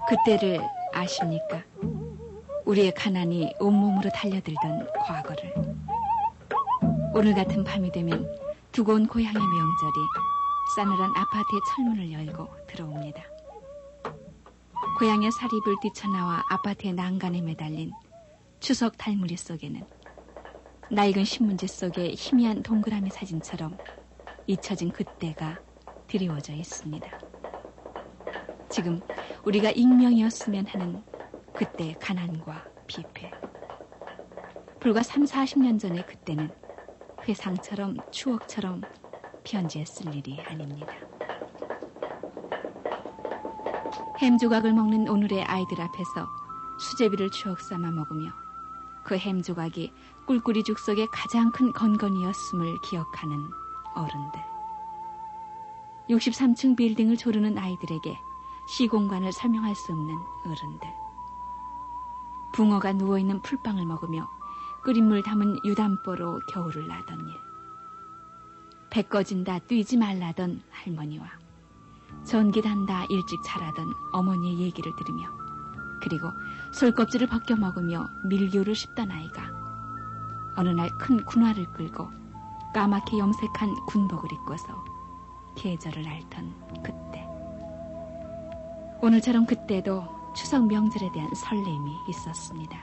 그때를 아십니까? 우리의 가난이 온몸으로 달려들던 과거를. 오늘 같은 밤이 되면 두고 온 고향의 명절이 싸늘한 아파트의 철문을 열고 들어옵니다. 고향의 사립을 뛰쳐나와 아파트의 난간에 매달린 추석 달무리 속에는 낡은 신문지 속에 희미한 동그라미 사진처럼 잊혀진 그때가 드리워져 있습니다. 지금 우리가 익명이었으면 하는 그때의 가난과 비패. 불과 30-40년 전의 그때는 회상처럼 추억처럼 편지에 쓸 일이 아닙니다. 햄조각을 먹는 오늘의 아이들 앞에서 수제비를 추억 삼아 먹으며 그 햄조각이 꿀꿀이죽 속의 가장 큰 건건이었음을 기억하는 어른들. 63층 빌딩을 조르는 아이들에게 시공간을 설명할 수 없는 어른들. 붕어가 누워있는 풀빵을 먹으며 끓인 물 담은 유담보로 겨울을 나던 일. 배 꺼진다 뛰지 말라던 할머니와 전기 단다 일찍 자라던 어머니의 얘기를 들으며 그리고 솔껍질을 벗겨 먹으며 밀교를 씹던 아이가 어느 날 큰 군화를 끌고 까맣게 염색한 군복을 입고서 계절을 앓던 그때. 오늘처럼 그때도 추석 명절에 대한 설렘이 있었습니다.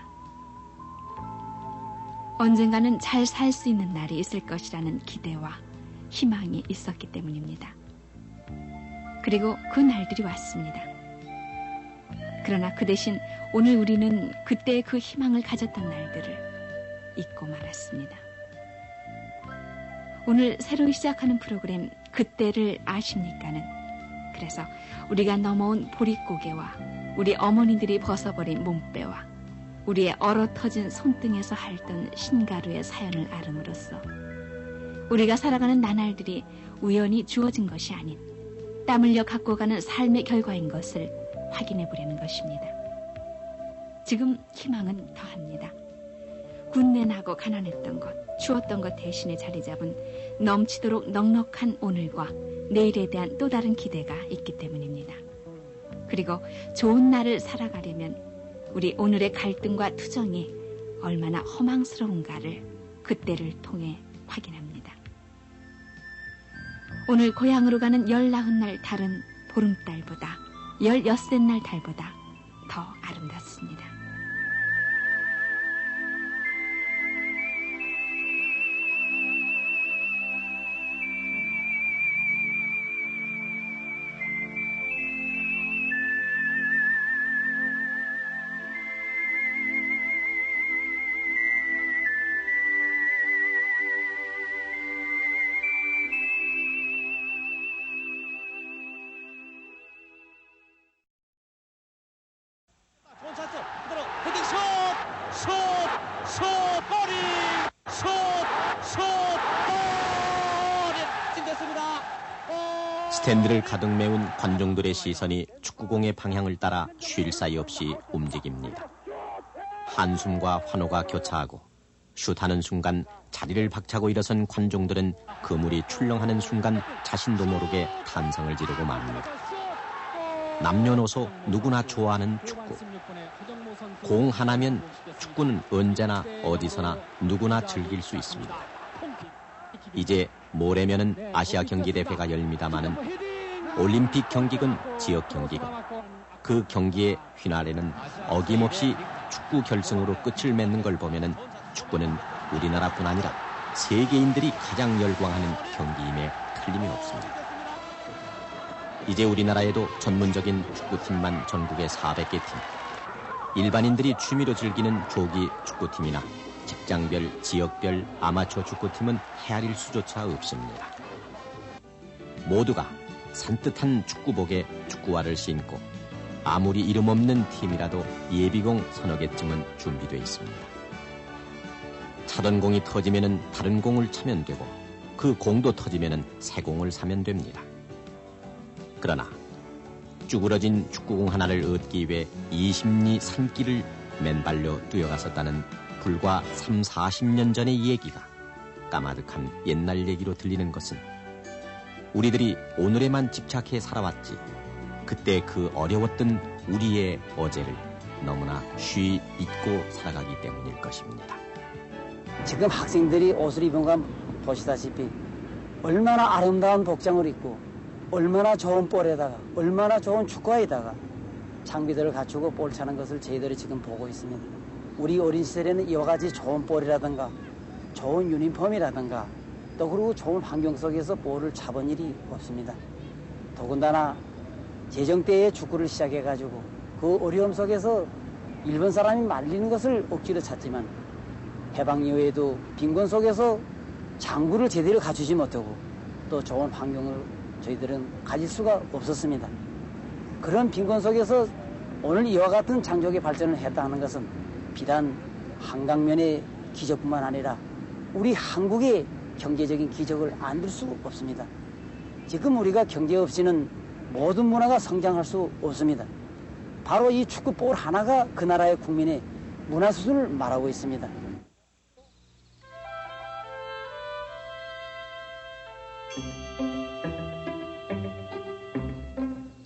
언젠가는 잘 살 수 있는 날이 있을 것이라는 기대와 희망이 있었기 때문입니다. 그리고 그 날들이 왔습니다. 그러나 그 대신 오늘 우리는 그때의 그 희망을 가졌던 날들을 잊고 말았습니다. 오늘 새로 시작하는 프로그램 그때를 아십니까는 그래서 우리가 넘어온 보릿고개와 우리 어머니들이 벗어버린 몸빼와 우리의 얼어터진 손등에서 핥던 신가루의 사연을 아름으로써 우리가 살아가는 나날들이 우연히 주어진 것이 아닌 땀 흘려 갖고 가는 삶의 결과인 것을 확인해 보려는 것입니다. 지금 희망은 더합니다. 군내나고 가난했던 것, 추웠던 것 대신에 자리 잡은 넘치도록 넉넉한 오늘과 내일에 대한 또 다른 기대가 있기 때문입니다. 그리고 좋은 날을 살아가려면 우리 오늘의 갈등과 투정이 얼마나 허망스러운가를 그때를 통해 확인합니다. 오늘 고향으로 가는 19날 달은 보름달보다 16날 달보다 더 아름답습니다. 스탠드를 가득 메운 관중들의 시선이 축구공의 방향을 따라 쉴 사이 없이 움직입니다. 한숨과 환호가 교차하고 슛하는 순간 자리를 박차고 일어선 관중들은 그물이 출렁하는 순간 자신도 모르게 탄성을 지르고 맙니다. 남녀노소 누구나 좋아하는 축구. 공 하나면 축구는 언제나 어디서나 누구나 즐길 수 있습니다. 이제 모레면은 아시아 경기대회가 열립니다마는 올림픽 경기건 지역 경기건 그 경기의 휘날에는 어김없이 축구 결승으로 끝을 맺는 걸 보면은 축구는 우리나라뿐 아니라 세계인들이 가장 열광하는 경기임에 틀림이 없습니다. 이제 우리나라에도 전문적인 축구팀만 전국에 400개 팀, 일반인들이 취미로 즐기는 조기 축구팀이나 직장별, 지역별 아마추어 축구팀은 헤아릴 수조차 없습니다. 모두가 산뜻한 축구복에 축구화를 신고 아무리 이름 없는 팀이라도 예비공 서너 개쯤은 준비되어 있습니다. 차던 공이 터지면은 다른 공을 차면 되고 그 공도 터지면은 새 공을 사면 됩니다. 그러나 쭈그러진 축구공 하나를 얻기 위해 20리 산길을 맨발로 뛰어갔었다는 불과 30-40년 전의 얘기가 까마득한 옛날 얘기로 들리는 것은 우리들이 오늘에만 집착해 살아왔지 그때 그 어려웠던 우리의 어제를 너무나 쉬이 잊고 살아가기 때문일 것입니다. 지금 학생들이 옷을 입은 건 보시다시피 얼마나 아름다운 복장을 입고 얼마나 좋은 볼에다가 얼마나 좋은 축구화에다가 장비들을 갖추고 볼 차는 것을 저희들이 지금 보고 있습니다. 우리 어린 시절에는 이와 같이 좋은 볼이라든가 좋은 유니폼이라든가 또 그리고 좋은 환경 속에서 볼을 차본 일이 없습니다. 더군다나 제정 때에 축구를 시작해가지고 그 어려움 속에서 일본 사람이 말리는 것을 억지로 찾지만 해방 이후에도 빈곤 속에서 장구를 제대로 갖추지 못하고 또 좋은 환경을 저희들은 가질 수가 없었습니다. 그런 빈곤 속에서 오늘 이와 같은 장족의 발전을 했다는 것은 비단 한강면의 기적뿐만 아니라 우리 한국의 경제적인 기적을 안둘 수 없습니다. 지금 우리가 경제 없이는 모든 문화가 성장할 수 없습니다. 바로 이 축구볼 하나가 그 나라의 국민의 문화 수준을 말하고 있습니다.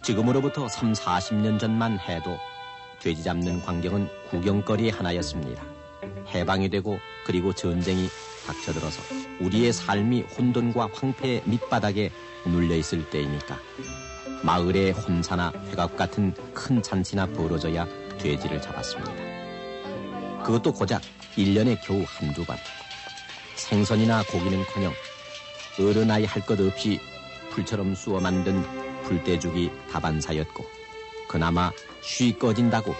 지금으로부터 30-40년 전만 해도 돼지 잡는 광경은 구경거리의 하나였습니다. 해방이 되고 그리고 전쟁이 닥쳐들어서 우리의 삶이 혼돈과 황폐의 밑바닥에 눌려있을 때이니까 마을의 혼사나 회갑 같은 큰 잔치나 벌어져야 돼지를 잡았습니다. 그것도 고작 1년에 겨우 한두 번. 생선이나 고기는커녕 어른아이 할 것 없이 풀처럼 쑤어 만든 불대죽이 다반사였고 그나마 쉬 꺼진다고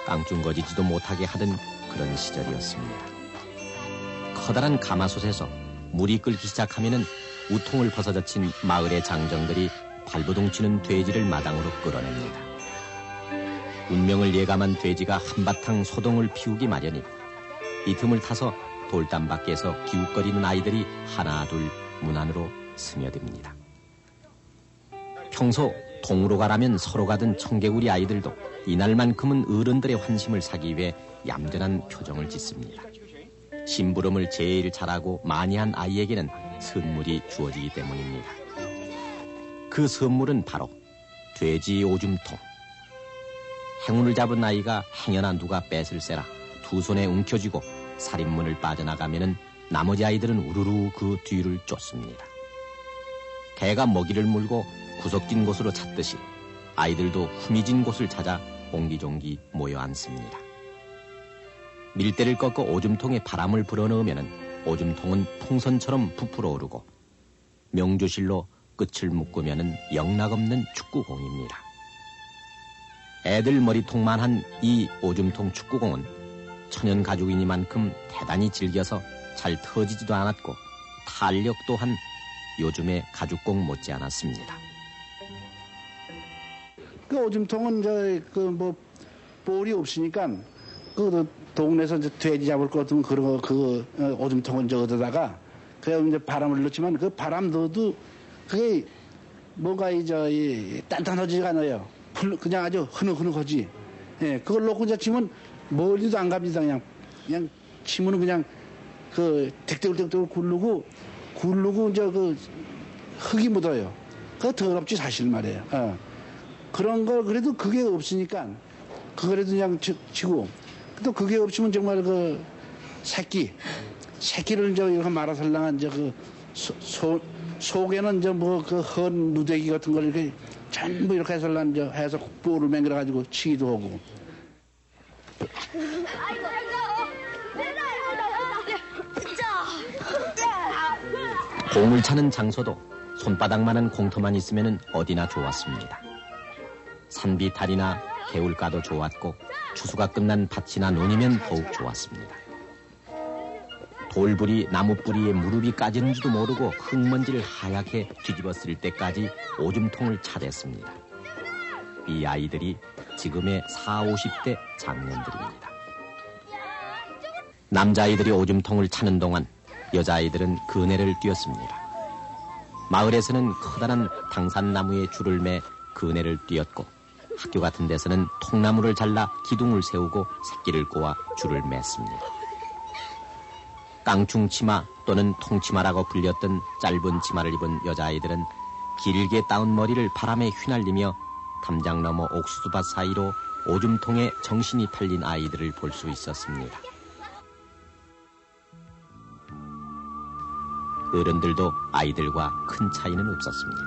깡충거지지도 못하게 하던 그런 시절이었습니다. 커다란 가마솥에서 물이 끓기 시작하면은 우통을 벗어젖힌 마을의 장정들이 발버둥치는 돼지를 마당으로 끌어냅니다. 운명을 예감한 돼지가 한바탕 소동을 피우기 마련이 이 틈을 타서 돌담 밖에서 기웃거리는 아이들이 하나 둘 문 안으로 스며듭니다. 평소 동으로 가라면 서로 가던 청개구리 아이들도 이날만큼은 어른들의 환심을 사기 위해 얌전한 표정을 짓습니다. 심부름을 제일 잘하고 많이 한 아이에게는 선물이 주어지기 때문입니다. 그 선물은 바로 돼지 오줌통. 행운을 잡은 아이가 행여나 누가 뺏을세라 두 손에 움켜쥐고 살인문을 빠져나가면은 나머지 아이들은 우르르 그 뒤를 쫓습니다. 개가 먹이를 물고 구석진 곳으로 찾듯이 아이들도 후미진 곳을 찾아 옹기종기 모여 앉습니다. 밀대를 꺾어 오줌통에 바람을 불어넣으면 오줌통은 풍선처럼 부풀어 오르고 명주실로 끝을 묶으면 영락없는 축구공입니다. 애들 머리통만 한 이 오줌통 축구공은 천연 가죽이니만큼 대단히 질겨서 잘 터지지도 않았고 탄력 또한 요즘의 가죽공 못지않았습니다. 그 오줌통은 볼이 없으니까 그 동네에서 이제 돼지 잡을 것 같으면 그런 거 오줌통은 얻어다가 그래 이제 바람을 넣지만 그 바람 넣어도 그게 뭔가 이제 단단하지가 않아요. 그냥 아주 흐느흐느하지. 예, 그걸 놓고 이제 치면 멀리도 안 갑니다. 그냥 치면은 그냥 그 덱덱덱덱 굴르고 이제 그 흙이 묻어요. 그거 더럽지 사실 말이에요. 그런 걸 그래도 그게 없으니까 그거라도 그냥 치고 또 그게 없으면 정말 그 새끼를 이제 이렇게 말아설랑한 이제 그 속에는 이제 뭐 그 헌 누대기 같은 걸 이렇게 전부 이렇게 해서 볼을 맹글어 가지고 치기도 하고. 공을 차는 장소도 손바닥만한 공터만 있으면 어디나 좋았습니다. 산비탈이나 개울가도 좋았고 추수가 끝난 밭이나 논이면 더욱 좋았습니다. 돌불이 나무뿌리에 무릎이 까지는지도 모르고 흙먼지를 하얗게 뒤집었을 때까지 오줌통을 차댔습니다. 이 아이들이 지금의 40, 50대 장년들입니다. 남자아이들이 오줌통을 차는 동안 여자아이들은 그네를 뛰었습니다. 마을에서는 커다란 당산나무에 줄을 매 그네를 뛰었고 학교 같은 데서는 통나무를 잘라 기둥을 세우고 새끼를 꼬아 줄을 맸습니다. 깡충치마 또는 통치마라고 불렸던 짧은 치마를 입은 여자아이들은 길게 따은 머리를 바람에 휘날리며 담장 너머 옥수수밭 사이로 오줌통에 정신이 팔린 아이들을 볼 수 있었습니다. 어른들도 아이들과 큰 차이는 없었습니다.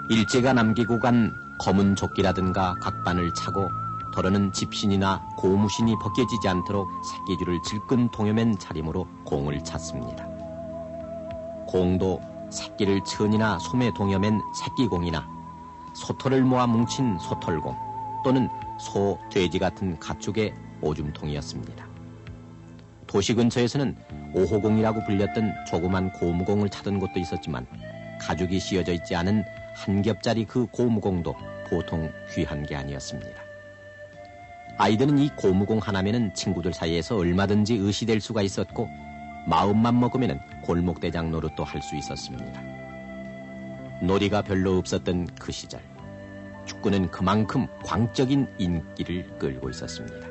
일제가 남기고 간 검은 조끼라든가 각반을 차고 더러는 집신이나 고무신이 벗겨지지 않도록 새끼줄을 질끈 동여맨 차림으로 공을 찼습니다. 공도 새끼를 천이나 솜에 동여맨 새끼공이나 소털을 모아 뭉친 소털공 또는 소, 돼지 같은 가축의 오줌통이었습니다. 도시 근처에서는 오호공이라고 불렸던 조그만 고무공을 차던 곳도 있었지만 가죽이 씌어져 있지 않은 한 겹짜리 그 고무공도 보통 귀한 게 아니었습니다. 아이들은 이 고무공 하나면은 친구들 사이에서 얼마든지 의시될 수가 있었고 마음만 먹으면은 골목대장 노릇도 할 수 있었습니다. 놀이가 별로 없었던 그 시절 축구는 그만큼 광적인 인기를 끌고 있었습니다.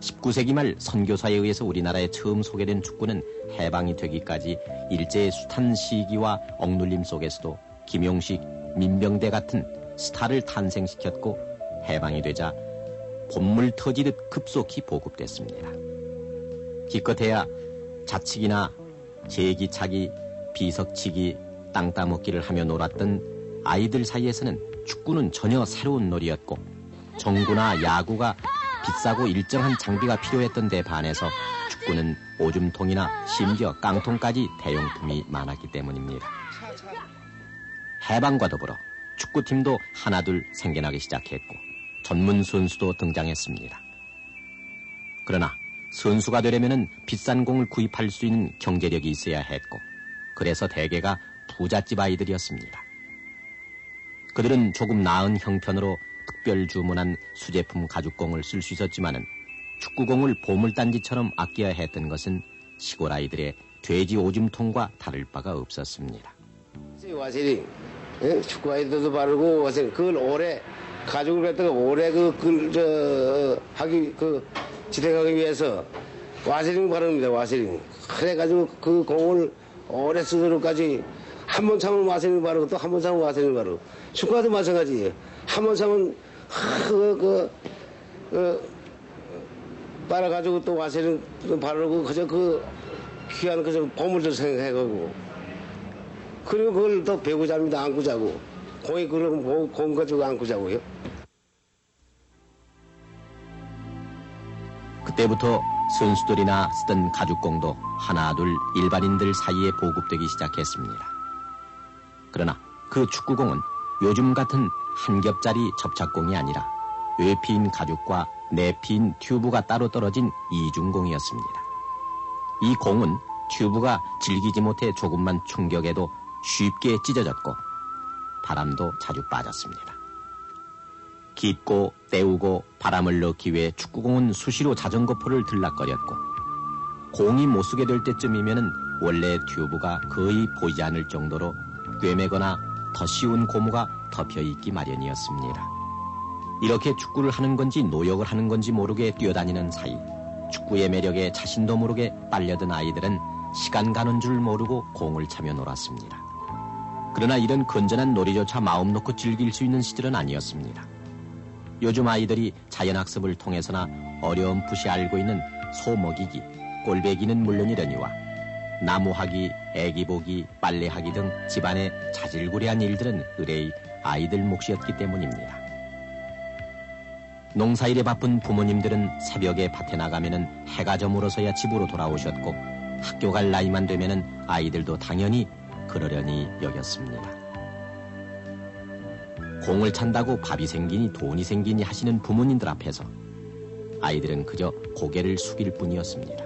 19세기 말 선교사에 의해서 우리나라에 처음 소개된 축구는 해방이 되기까지 일제의 숱한 시기와 억눌림 속에서도 김용식, 민병대 같은 스타를 탄생시켰고 해방이 되자 봇물 터지듯 급속히 보급됐습니다. 기껏해야 자치기나 제기차기, 비석치기, 땅 따먹기를 하며 놀았던 아이들 사이에서는 축구는 전혀 새로운 놀이였고 정구나 야구가 비싸고 일정한 장비가 필요했던 데 반해서 축구는 오줌통이나 심지어 깡통까지 대용품이 많았기 때문입니다. 해방과 더불어 축구팀도 하나둘 생겨나기 시작했고 전문 선수도 등장했습니다. 그러나 선수가 되려면 비싼 공을 구입할 수 있는 경제력이 있어야 했고 그래서 대개가 부잣집 아이들이었습니다. 그들은 조금 나은 형편으로 특별 주문한 수제품 가죽공을 쓸 수 있었지만은 축구공을 보물단지처럼 아껴야 했던 것은 시골 아이들의 돼지 오줌통과 다를 바가 없었습니다. 와세링, 축구 아이들도 바르고 와세링 그걸 오래 가죽을 갖다가 오래 지탱하기 위해서 와세링 바릅니다. 와세링. 그래가지고 그 공을 오래 쓰도록까지 한 번 참으면 와세링 바르고 또 한 번 참으면 와세링 바르고 축구도 마찬가지예요. 한 번 참으면 빨아가지고 또 와세링 바르고 그저 그 귀한 그저 보물들 생각해가고 그리고 그걸 또 배고 잡니다. 안고 자고 공이 그러면 공 가지고 안고 자고요. 그때부터 선수들이나 쓰던 가죽공도 하나둘 일반인들 사이에 보급되기 시작했습니다. 그러나 그 축구공은 요즘 같은 한 겹짜리 접착공이 아니라 외피인 가죽과 내피인 튜브가 따로 떨어진 이중공이었습니다. 이 공은 튜브가 질기지 못해 조금만 충격에도 쉽게 찢어졌고 바람도 자주 빠졌습니다. 깊고 때우고 바람을 넣기 위해 축구공은 수시로 자전거포를 들락거렸고 공이 못 쓰게 될 때쯤이면은 원래 튜브가 거의 보이지 않을 정도로 꿰매거나 더 쉬운 고무가 덮여 있기 마련이었습니다. 이렇게 축구를 하는 건지 노역을 하는 건지 모르게 뛰어다니는 사이 축구의 매력에 자신도 모르게 빨려든 아이들은 시간 가는 줄 모르고 공을 차며 놀았습니다. 그러나 이런 건전한 놀이조차 마음 놓고 즐길 수 있는 시절은 아니었습니다. 요즘 아이들이 자연학습을 통해서나 어려움풋이 알고 있는 소 먹이기, 꼴배기는 물론이려니와 나무하기, 애기보기, 빨래하기 등 집안의 자질구레한 일들은 의뢰의 아이들 몫이었기 때문입니다. 농사일에 바쁜 부모님들은 새벽에 밭에 나가면은 해가 저물어서야 집으로 돌아오셨고 학교 갈 나이만 되면은 아이들도 당연히 그러려니 여겼습니다. 공을 찬다고 밥이 생기니 돈이 생기니 하시는 부모님들 앞에서 아이들은 그저 고개를 숙일 뿐이었습니다.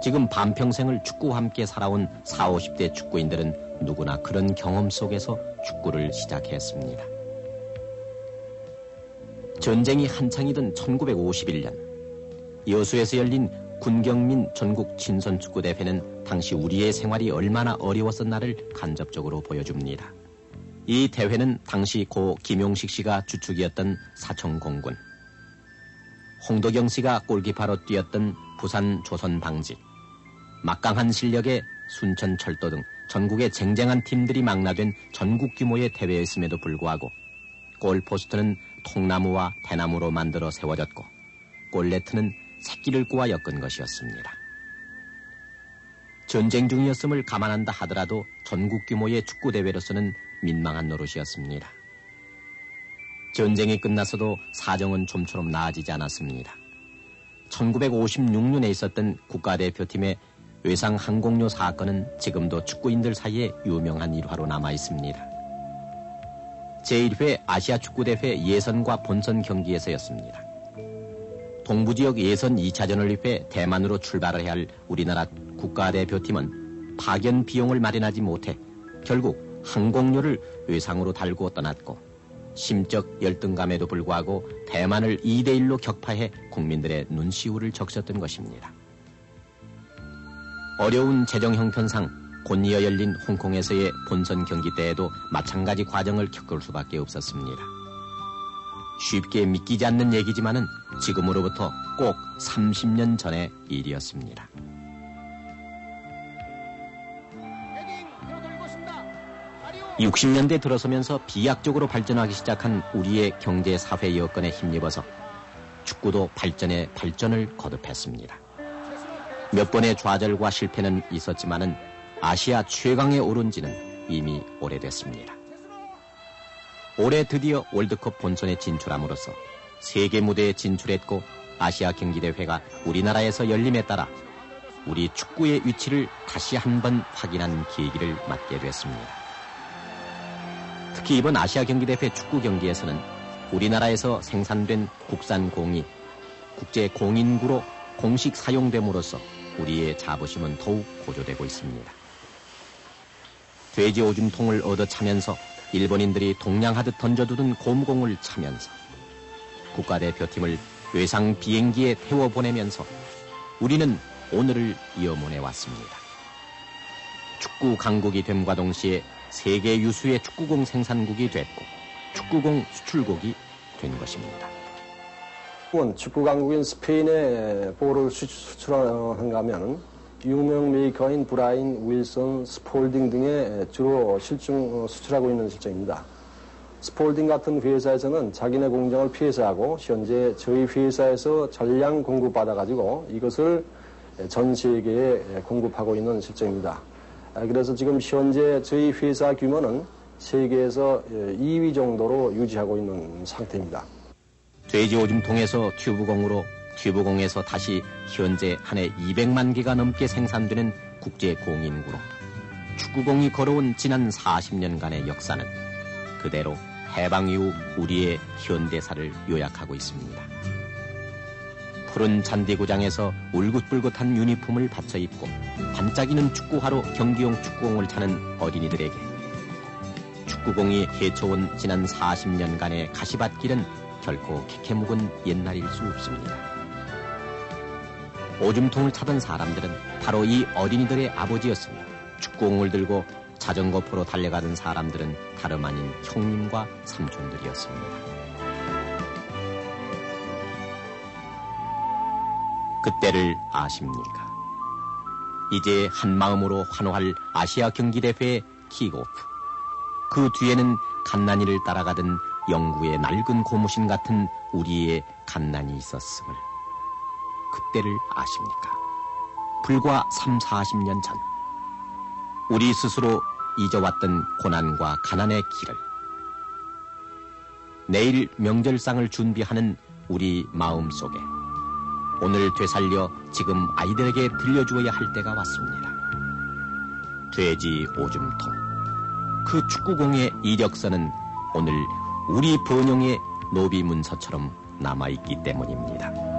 지금 반평생을 축구와 함께 살아온 40, 50대 축구인들은 누구나 그런 경험 속에서 축구를 시작했습니다. 전쟁이 한창이던 1951년 여수에서 열린 군경민 전국 친선축구대회는 당시 우리의 생활이 얼마나 어려웠었나를 간접적으로 보여줍니다. 이 대회는 당시 고 김용식 씨가 주축이었던 사청공군, 홍도경 씨가 골키퍼로 뛰었던 부산 조선방직, 막강한 실력의 순천철도 등 전국의 쟁쟁한 팀들이 망라된 전국 규모의 대회였음에도 불구하고 골포스트는 통나무와 대나무로 만들어 세워졌고 골네트는 새끼를 꼬아 엮은 것이었습니다. 전쟁 중이었음을 감안한다 하더라도 전국 규모의 축구대회로서는 민망한 노릇이었습니다. 전쟁이 끝나서도 사정은 좀처럼 나아지지 않았습니다. 1956년에 있었던 국가대표팀의 외상 항공료 사건은 지금도 축구인들 사이에 유명한 일화로 남아있습니다. 제1회 아시아 축구대회 예선과 본선 경기에서였습니다. 동부지역 예선 2차전을 위해 대만으로 출발을 해야 할 우리나라 국가대표팀은 파견 비용을 마련하지 못해 결국 항공료를 외상으로 달고 떠났고 심적 열등감에도 불구하고 대만을 2대1로 격파해 국민들의 눈시울을 적셨던 것입니다. 어려운 재정 형편상 곧이어 열린 홍콩에서의 본선 경기 때에도 마찬가지 과정을 겪을 수밖에 없었습니다. 쉽게 믿기지 않는 얘기지만은 지금으로부터 꼭 30년 전의 일이었습니다. 60년대 들어서면서 비약적으로 발전하기 시작한 우리의 경제 사회 여건에 힘입어서 축구도 발전에 발전을 거듭했습니다. 몇 번의 좌절과 실패는 있었지만은 아시아 최강에 오른 지는 이미 오래됐습니다. 올해 드디어 월드컵 본선에 진출함으로써 세계 무대에 진출했고 아시아 경기대회가 우리나라에서 열림에 따라 우리 축구의 위치를 다시 한번 확인한 계기를 맞게 됐습니다. 특히 이번 아시아 경기대회 축구 경기에서는 우리나라에서 생산된 국산 공이 국제 공인구로 공식 사용됨으로써 우리의 자부심은 더욱 고조되고 있습니다. 돼지 오줌통을 얻어 차면서 일본인들이 동냥하듯 던져두던 곰공을 차면서 국가대표팀을 외상 비행기에 태워보내면서 우리는 오늘을 이어보내왔습니다. 축구 강국이 됨과 동시에 세계 유수의 축구공 생산국이 됐고 축구공 수출국이 된 것입니다. 축구 강국인 스페인에 볼을 수출한가 하면 유명 메이커인 브라인, 윌슨, 스폴딩 등의 주로 수출하고 있는 실정입니다. 스폴딩 같은 회사에서는 자기네 공장을 폐쇄하고 현재 저희 회사에서 전량 공급받아가지고 이것을 전 세계에 공급하고 있는 실정입니다. 그래서 지금 현재 저희 회사 규모는 세계에서 2위 정도로 유지하고 있는 상태입니다. 돼지 오줌통에서 튜브공으로, 튜브공에서 다시 현재 한 해 200만 개가 넘게 생산되는 국제 공인구로 축구공이 걸어온 지난 40년간의 역사는 그대로 해방 이후 우리의 현대사를 요약하고 있습니다. 푸른 잔디구장에서 울긋불긋한 유니폼을 받쳐 입고 반짝이는 축구화로 경기용 축구공을 차는 어린이들에게 축구공이 헤쳐온 지난 40년간의 가시밭길은 결코 캐캐묵은 옛날일 수 없습니다. 오줌통을 차던 사람들은 바로 이 어린이들의 아버지였으며 축구공을 들고 자전거포로 달려가던 사람들은 다름 아닌 형님과 삼촌들이었습니다. 그때를 아십니까? 이제 한마음으로 환호할 아시아 경기대회의 킥오프. 그 뒤에는 갓난이를 따라가던 영구의 낡은 고무신 같은 우리의 갓난이 있었음을 그때를 아십니까? 불과 30-40년 전 우리 스스로 잊어왔던 고난과 가난의 길을 내일 명절상을 준비하는 우리 마음속에 오늘 되살려 지금 아이들에게 들려주어야 할 때가 왔습니다. 돼지 오줌통 그 축구공의 이력서는 오늘 우리 번영의 노비문서처럼 남아있기 때문입니다.